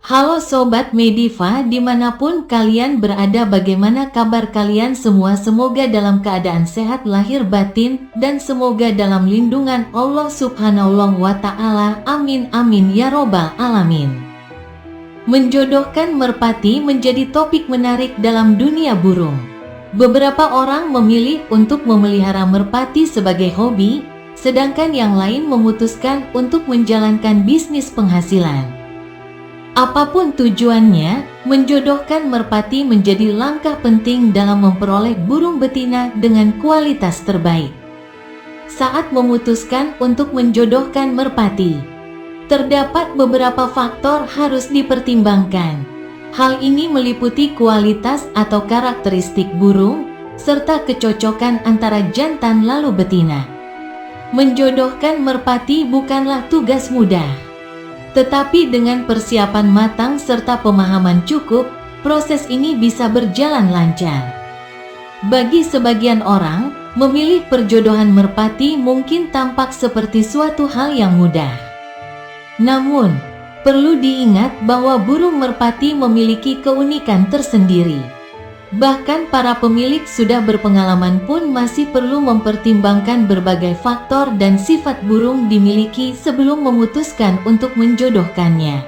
Halo Sobat Mediva, dimanapun kalian berada, bagaimana kabar kalian semua? Semoga dalam keadaan sehat lahir batin dan semoga dalam lindungan Allah Subhanahu wa Ta'ala. Amin amin ya robbal alamin. Menjodohkan merpati menjadi topik menarik dalam dunia burung. Beberapa orang memilih untuk memelihara merpati sebagai hobi, sedangkan yang lain memutuskan untuk menjalankan bisnis penghasilan. Apapun tujuannya, menjodohkan merpati menjadi langkah penting dalam memperoleh burung betina dengan kualitas terbaik. Saat memutuskan untuk menjodohkan merpati, terdapat beberapa faktor harus dipertimbangkan. Hal ini meliputi kualitas atau karakteristik burung, serta kecocokan antara jantan lalu betina. Menjodohkan merpati bukanlah tugas mudah. Tetapi dengan persiapan matang serta pemahaman cukup, proses ini bisa berjalan lancar. Bagi sebagian orang, memilih perjodohan merpati mungkin tampak seperti suatu hal yang mudah. Namun, perlu diingat bahwa burung merpati memiliki keunikan tersendiri. Bahkan para pemilik sudah berpengalaman pun masih perlu mempertimbangkan berbagai faktor dan sifat burung dimiliki sebelum memutuskan untuk menjodohkannya.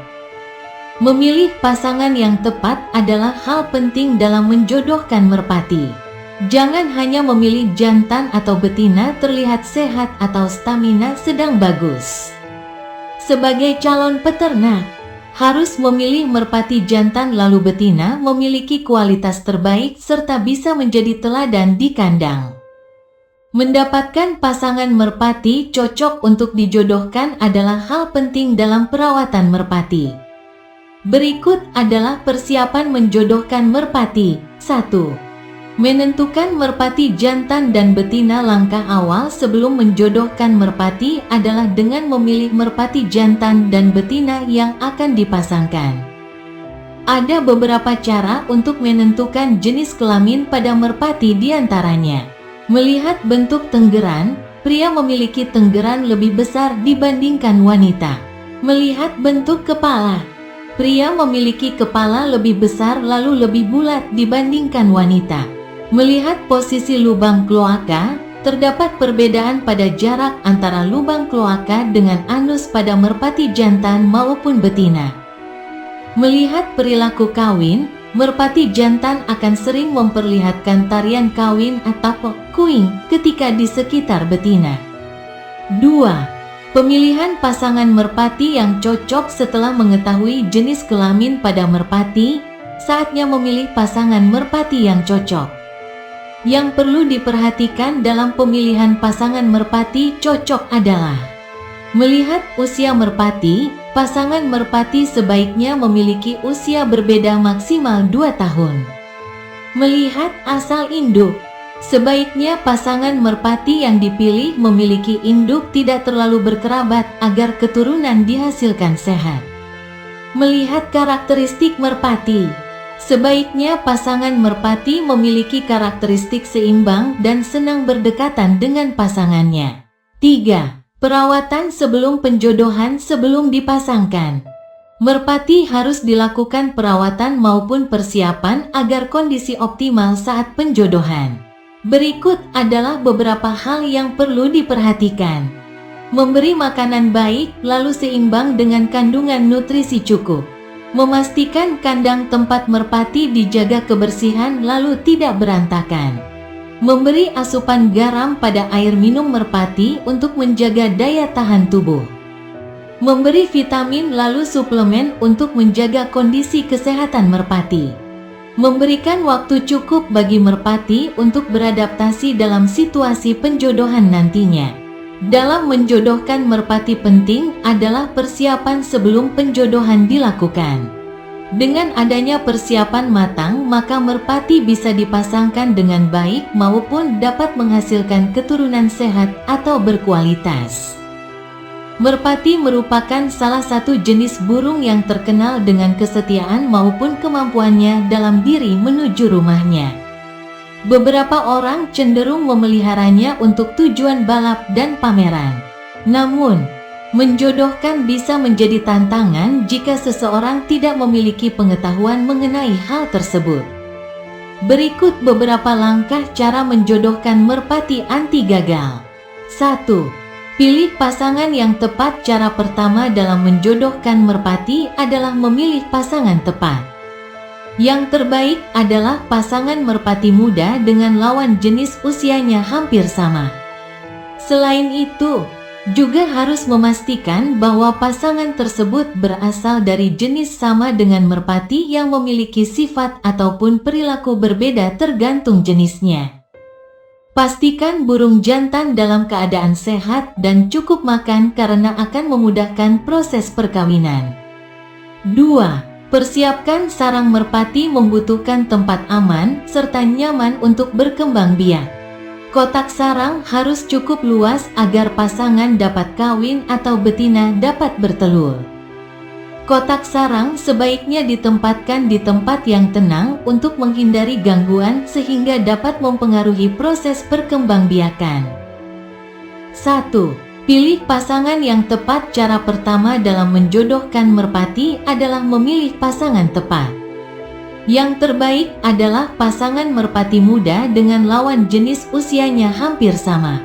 Memilih pasangan yang tepat adalah hal penting dalam menjodohkan merpati. Jangan hanya memilih jantan atau betina terlihat sehat atau stamina sedang bagus. Sebagai calon peternak, harus memilih merpati jantan lalu betina memiliki kualitas terbaik serta bisa menjadi teladan di kandang. Mendapatkan pasangan merpati cocok untuk dijodohkan adalah hal penting dalam perawatan merpati. Berikut adalah persiapan menjodohkan merpati. 1. Menentukan merpati jantan dan betina. Langkah awal sebelum menjodohkan merpati adalah dengan memilih merpati jantan dan betina yang akan dipasangkan. Ada beberapa cara untuk menentukan jenis kelamin pada merpati, diantaranya melihat bentuk tenggeran. Pria memiliki tenggeran lebih besar dibandingkan wanita. Melihat bentuk kepala. Pria memiliki kepala lebih besar lalu lebih bulat dibandingkan wanita. Melihat posisi lubang kloaka, terdapat perbedaan pada jarak antara lubang kloaka dengan anus pada merpati jantan maupun betina. Melihat perilaku kawin, merpati jantan akan sering memperlihatkan tarian kawin atau kuing ketika di sekitar betina. 2. Pemilihan pasangan merpati yang cocok. Setelah mengetahui jenis kelamin pada merpati, saatnya memilih pasangan merpati yang cocok. Yang perlu diperhatikan dalam pemilihan pasangan merpati cocok adalah melihat usia merpati. Pasangan merpati sebaiknya memiliki usia berbeda maksimal 2 tahun. Melihat asal induk. Sebaiknya pasangan merpati yang dipilih memiliki induk tidak terlalu berkerabat agar keturunan dihasilkan sehat. Melihat karakteristik merpati. Sebaiknya pasangan merpati memiliki karakteristik seimbang dan senang berdekatan dengan pasangannya. 3. Perawatan sebelum penjodohan. Sebelum dipasangkan, merpati harus dilakukan perawatan maupun persiapan agar kondisi optimal saat penjodohan. Berikut adalah beberapa hal yang perlu diperhatikan. Memberi makanan baik lalu seimbang dengan kandungan nutrisi cukup. Memastikan kandang tempat merpati dijaga kebersihan lalu tidak berantakan. Memberi asupan garam pada air minum merpati untuk menjaga daya tahan tubuh. Memberi vitamin lalu suplemen untuk menjaga kondisi kesehatan merpati. Memberikan waktu cukup bagi merpati untuk beradaptasi dalam situasi penjodohan nantinya. Dalam menjodohkan merpati penting adalah persiapan sebelum penjodohan dilakukan. Dengan adanya persiapan matang, maka merpati bisa dipasangkan dengan baik maupun dapat menghasilkan keturunan sehat atau berkualitas. Merpati merupakan salah satu jenis burung yang terkenal dengan kesetiaan maupun kemampuannya dalam diri menuju rumahnya. Beberapa orang cenderung memeliharanya untuk tujuan balap dan pameran. Namun, Menjodohkan bisa menjadi tantangan jika seseorang tidak memiliki pengetahuan mengenai hal tersebut. Berikut beberapa langkah cara menjodohkan merpati anti gagal. 1. Pilih pasangan yang tepat. Cara pertama dalam menjodohkan merpati adalah memilih pasangan tepat. Yang terbaik adalah pasangan merpati muda dengan lawan jenis usianya hampir sama. Selain itu, juga harus memastikan bahwa pasangan tersebut berasal dari jenis sama dengan merpati yang memiliki sifat ataupun perilaku berbeda tergantung jenisnya. Pastikan burung jantan dalam keadaan sehat dan cukup makan karena akan memudahkan proses perkawinan. 2. Persiapkan sarang merpati. Membutuhkan tempat aman serta nyaman untuk berkembang biak. Kotak sarang harus cukup luas agar pasangan dapat kawin atau betina dapat bertelur. Kotak sarang sebaiknya ditempatkan di tempat yang tenang untuk menghindari gangguan sehingga dapat mempengaruhi proses perkembangbiakan. 1. Pilih pasangan yang tepat. Cara pertama dalam menjodohkan merpati adalah memilih pasangan tepat. Yang terbaik adalah pasangan merpati muda dengan lawan jenis usianya hampir sama.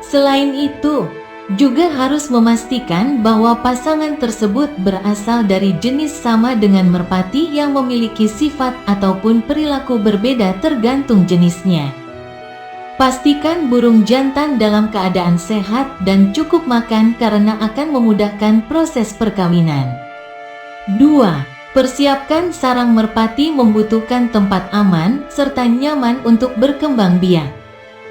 Selain itu, juga harus memastikan bahwa pasangan tersebut berasal dari jenis sama dengan merpati yang memiliki sifat ataupun perilaku berbeda tergantung jenisnya. Pastikan burung jantan dalam keadaan sehat dan cukup makan karena akan memudahkan proses perkawinan. 2. Persiapkan sarang merpati. Membutuhkan tempat aman serta nyaman untuk berkembang biak.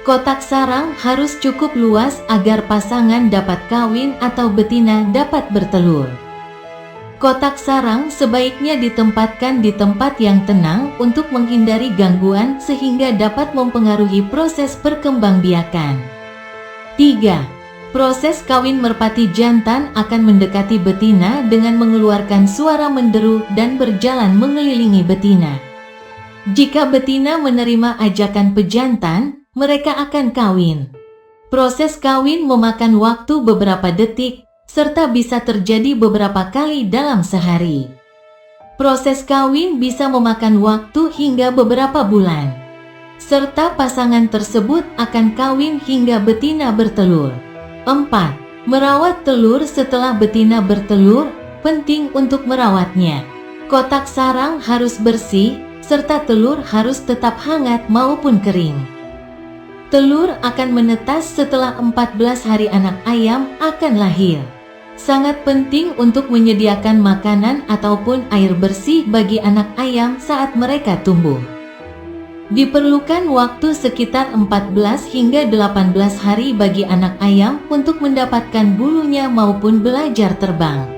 Kotak sarang harus cukup luas agar pasangan dapat kawin atau betina dapat bertelur. Kotak sarang sebaiknya ditempatkan di tempat yang tenang untuk menghindari gangguan sehingga dapat mempengaruhi proses perkembangbiakan. 3. Proses kawin. Merpati jantan akan mendekati betina dengan mengeluarkan suara menderu dan berjalan mengelilingi betina. Jika betina menerima ajakan pejantan, mereka akan kawin. Proses kawin memakan waktu beberapa detik, serta bisa terjadi beberapa kali dalam sehari. Proses kawin bisa memakan waktu hingga beberapa bulan, serta pasangan tersebut akan kawin hingga betina bertelur. 4. Merawat telur. Setelah betina bertelur, penting untuk merawatnya. Kotak sarang harus bersih, serta telur harus tetap hangat maupun kering. Telur akan menetas setelah 14 hari. Anak ayam akan lahir. Sangat penting untuk menyediakan makanan ataupun air bersih bagi anak ayam saat mereka tumbuh. Diperlukan waktu sekitar 14 hingga 18 hari bagi anak ayam untuk mendapatkan bulunya maupun belajar terbang.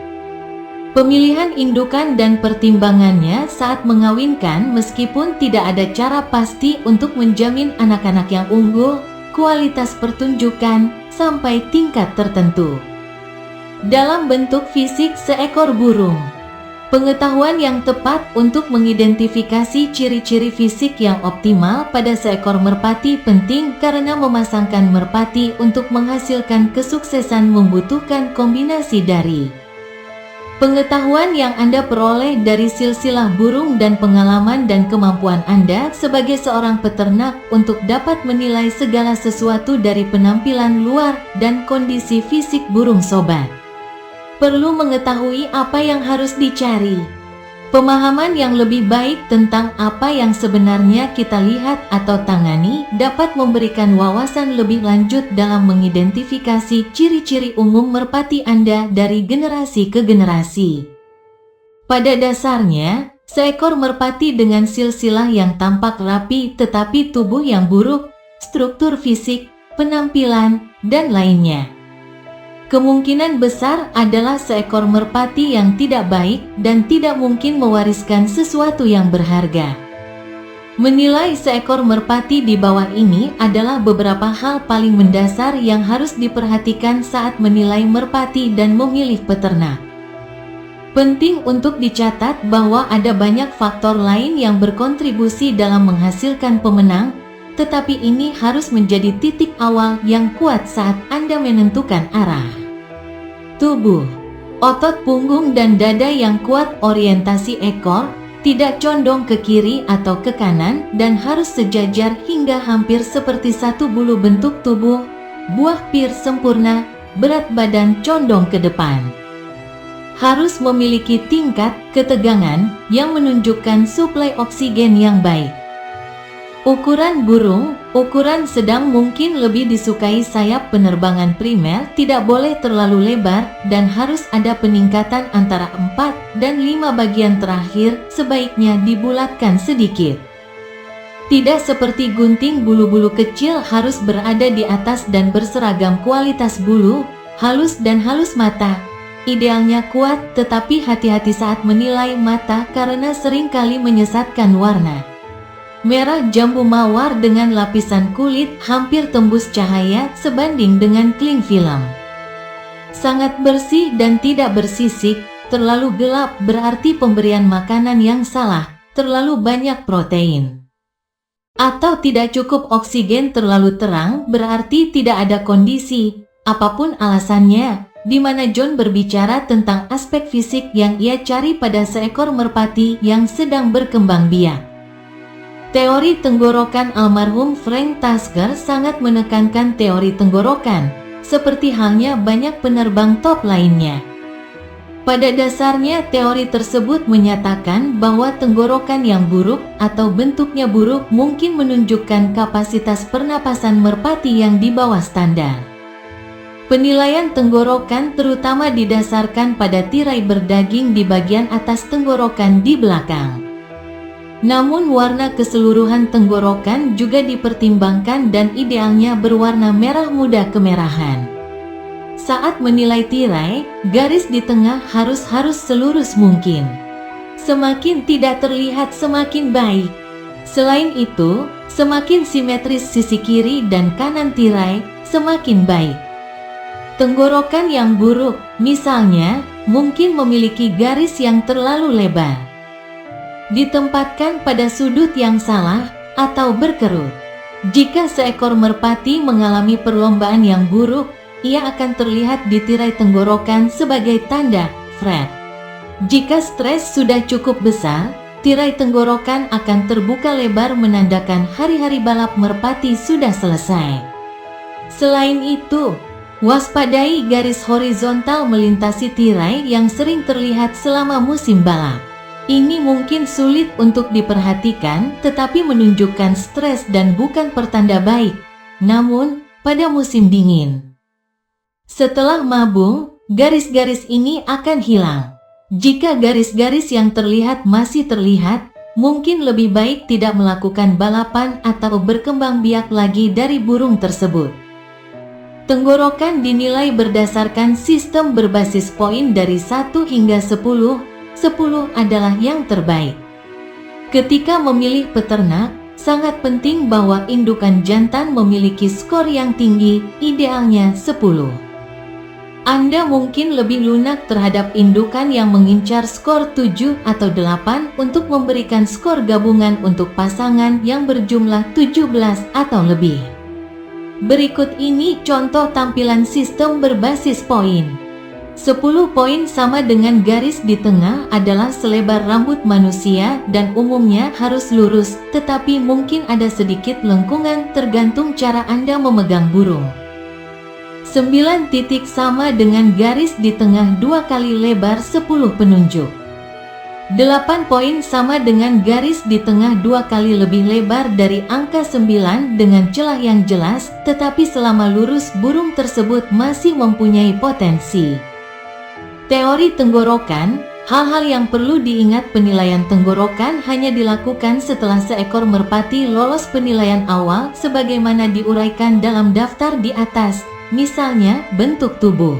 Pemilihan indukan dan pertimbangannya saat mengawinkan. Meskipun tidak ada cara pasti untuk menjamin anak-anak yang unggul, kualitas pertunjukan, sampai tingkat tertentu. Dalam bentuk fisik seekor burung. Pengetahuan yang tepat untuk mengidentifikasi ciri-ciri fisik yang optimal pada seekor merpati penting karena memasangkan merpati untuk menghasilkan kesuksesan membutuhkan kombinasi dari pengetahuan yang Anda peroleh dari silsilah burung dan pengalaman dan kemampuan Anda sebagai seorang peternak untuk dapat menilai segala sesuatu dari penampilan luar dan kondisi fisik burung sobat. Perlu mengetahui apa yang harus dicari. Pemahaman yang lebih baik tentang apa yang sebenarnya kita lihat atau tangani dapat memberikan wawasan lebih lanjut dalam mengidentifikasi ciri-ciri umum merpati Anda dari generasi ke generasi. Pada dasarnya, seekor merpati dengan silsilah yang tampak rapi tetapi tubuh yang buruk, struktur fisik, penampilan, dan lainnya. Kemungkinan besar adalah seekor merpati yang tidak baik dan tidak mungkin mewariskan sesuatu yang berharga. Menilai seekor merpati di bawah ini adalah beberapa hal paling mendasar yang harus diperhatikan saat menilai merpati dan memilih peternak. Penting untuk dicatat bahwa ada banyak faktor lain yang berkontribusi dalam menghasilkan pemenang, tetapi ini harus menjadi titik awal yang kuat saat Anda menentukan arah. Tubuh. Otot punggung dan dada yang kuat, orientasi ekor tidak condong ke kiri atau ke kanan dan harus sejajar hingga hampir seperti satu bulu. Bentuk tubuh, buah pir sempurna, berat badan condong ke depan. Harus memiliki tingkat ketegangan yang menunjukkan suplai oksigen yang baik. Ukuran burung, ukuran sedang mungkin lebih disukai. Sayap penerbangan primer tidak boleh terlalu lebar dan harus ada peningkatan antara 4 dan 5 bagian terakhir, sebaiknya dibulatkan sedikit. Tidak seperti gunting, bulu-bulu kecil harus berada di atas dan berseragam kualitas bulu, halus dan halus mata. Idealnya kuat, tetapi hati-hati saat menilai mata karena seringkali menyesatkan warna. Merah jambu mawar dengan lapisan kulit hampir tembus cahaya sebanding dengan kling film. Sangat bersih dan tidak bersisik. Terlalu gelap berarti pemberian makanan yang salah, terlalu banyak protein. Atau tidak cukup oksigen. Terlalu terang berarti tidak ada kondisi. Apapun alasannya, di mana John berbicara tentang aspek fisik yang ia cari pada seekor merpati yang sedang berkembang biak. Teori tenggorokan almarhum Frank Tasker sangat menekankan teori tenggorokan, seperti halnya banyak penerbang top lainnya. Pada dasarnya teori tersebut menyatakan bahwa tenggorokan yang buruk atau bentuknya buruk mungkin menunjukkan kapasitas pernapasan merpati yang di bawah standar. Penilaian tenggorokan terutama didasarkan pada tirai berdaging di bagian atas tenggorokan di belakang. Namun warna keseluruhan tenggorokan juga dipertimbangkan dan idealnya berwarna merah muda kemerahan. Saat menilai tirai, garis di tengah harus selurus mungkin. Semakin tidak terlihat semakin baik. Selain itu, semakin simetris sisi kiri dan kanan tirai, semakin baik. Tenggorokan yang buruk, misalnya, mungkin memiliki garis yang terlalu lebar, ditempatkan pada sudut yang salah, atau berkerut. Jika seekor merpati mengalami perlombaan yang buruk, ia akan terlihat di tirai tenggorokan sebagai tanda fret. Jika stres sudah cukup besar, tirai tenggorokan akan terbuka lebar menandakan hari-hari balap merpati sudah selesai. Selain itu, waspadai garis horizontal melintasi tirai yang sering terlihat selama musim balap. Ini mungkin sulit untuk diperhatikan, tetapi menunjukkan stres dan bukan pertanda baik. Namun, pada musim dingin, setelah mabung, garis-garis ini akan hilang. Jika garis-garis yang terlihat masih terlihat, mungkin lebih baik tidak melakukan balapan atau berkembang biak lagi dari burung tersebut. Tenggorokan dinilai berdasarkan sistem berbasis poin dari 1 hingga 10. 10 adalah yang terbaik. Ketika memilih peternak, sangat penting bahwa indukan jantan memiliki skor yang tinggi, idealnya 10. Anda mungkin lebih lunak terhadap indukan yang mengincar skor 7 atau 8 untuk memberikan skor gabungan untuk pasangan yang berjumlah 17 atau lebih. Berikut ini contoh tampilan sistem berbasis poin. 10 poin sama dengan garis di tengah adalah selebar rambut manusia dan umumnya harus lurus, tetapi mungkin ada sedikit lengkungan tergantung cara Anda memegang burung. 9 titik sama dengan garis di tengah 2 kali lebar 10 penunjuk. 8 poin sama dengan garis di tengah 2 kali lebih lebar dari angka 9 dengan celah yang jelas, tetapi selama lurus burung tersebut masih mempunyai potensi. Teori tenggorokan, hal-hal yang perlu diingat. Penilaian tenggorokan hanya dilakukan setelah seekor merpati lolos penilaian awal sebagaimana diuraikan dalam daftar di atas, misalnya bentuk tubuh,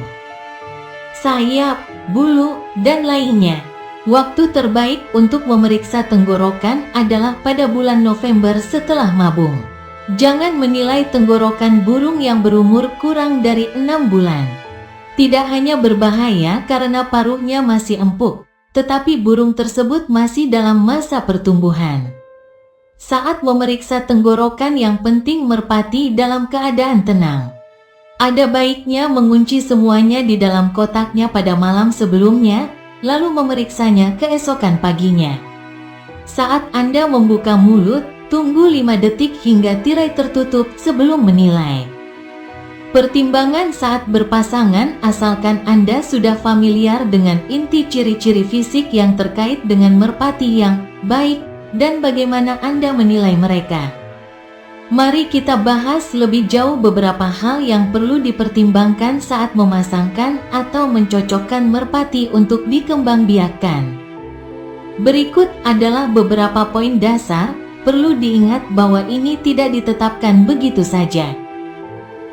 sayap, bulu, dan lainnya. Waktu terbaik untuk memeriksa tenggorokan adalah pada bulan November setelah mabung. Jangan menilai tenggorokan burung yang berumur kurang dari 6 bulan. Tidak hanya berbahaya karena paruhnya masih empuk, tetapi burung tersebut masih dalam masa pertumbuhan. Saat memeriksa tenggorokan yang penting merpati dalam keadaan tenang. Ada baiknya mengunci semuanya di dalam kotaknya pada malam sebelumnya, lalu memeriksanya keesokan paginya. Saat Anda membuka mulut, tunggu 5 detik hingga tirai tertutup sebelum menilai. Pertimbangan saat berpasangan asalkan Anda sudah familiar dengan inti ciri-ciri fisik yang terkait dengan merpati yang baik dan bagaimana Anda menilai mereka. Mari kita bahas lebih jauh beberapa hal yang perlu dipertimbangkan saat memasangkan atau mencocokkan merpati untuk dikembangbiakkan. Berikut adalah beberapa poin dasar, perlu diingat bahwa ini tidak ditetapkan begitu saja.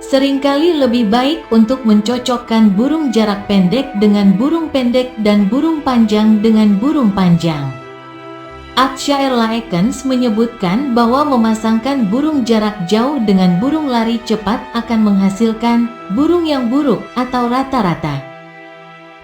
Seringkali lebih baik untuk mencocokkan burung jarak pendek dengan burung pendek dan burung panjang dengan burung panjang. Akshair Laekens menyebutkan bahwa memasangkan burung jarak jauh dengan burung lari cepat akan menghasilkan burung yang buruk atau rata-rata.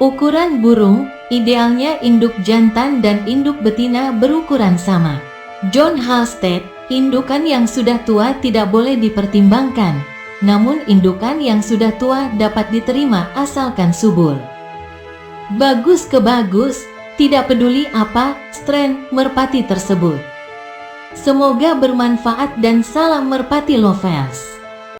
Ukuran burung, idealnya induk jantan dan induk betina berukuran sama. John Halstead, indukan yang sudah tua tidak boleh dipertimbangkan, namun indukan yang sudah tua dapat diterima asalkan subur. Bagus ke bagus, tidak peduli apa strain merpati tersebut. Semoga bermanfaat dan salam merpati lovers.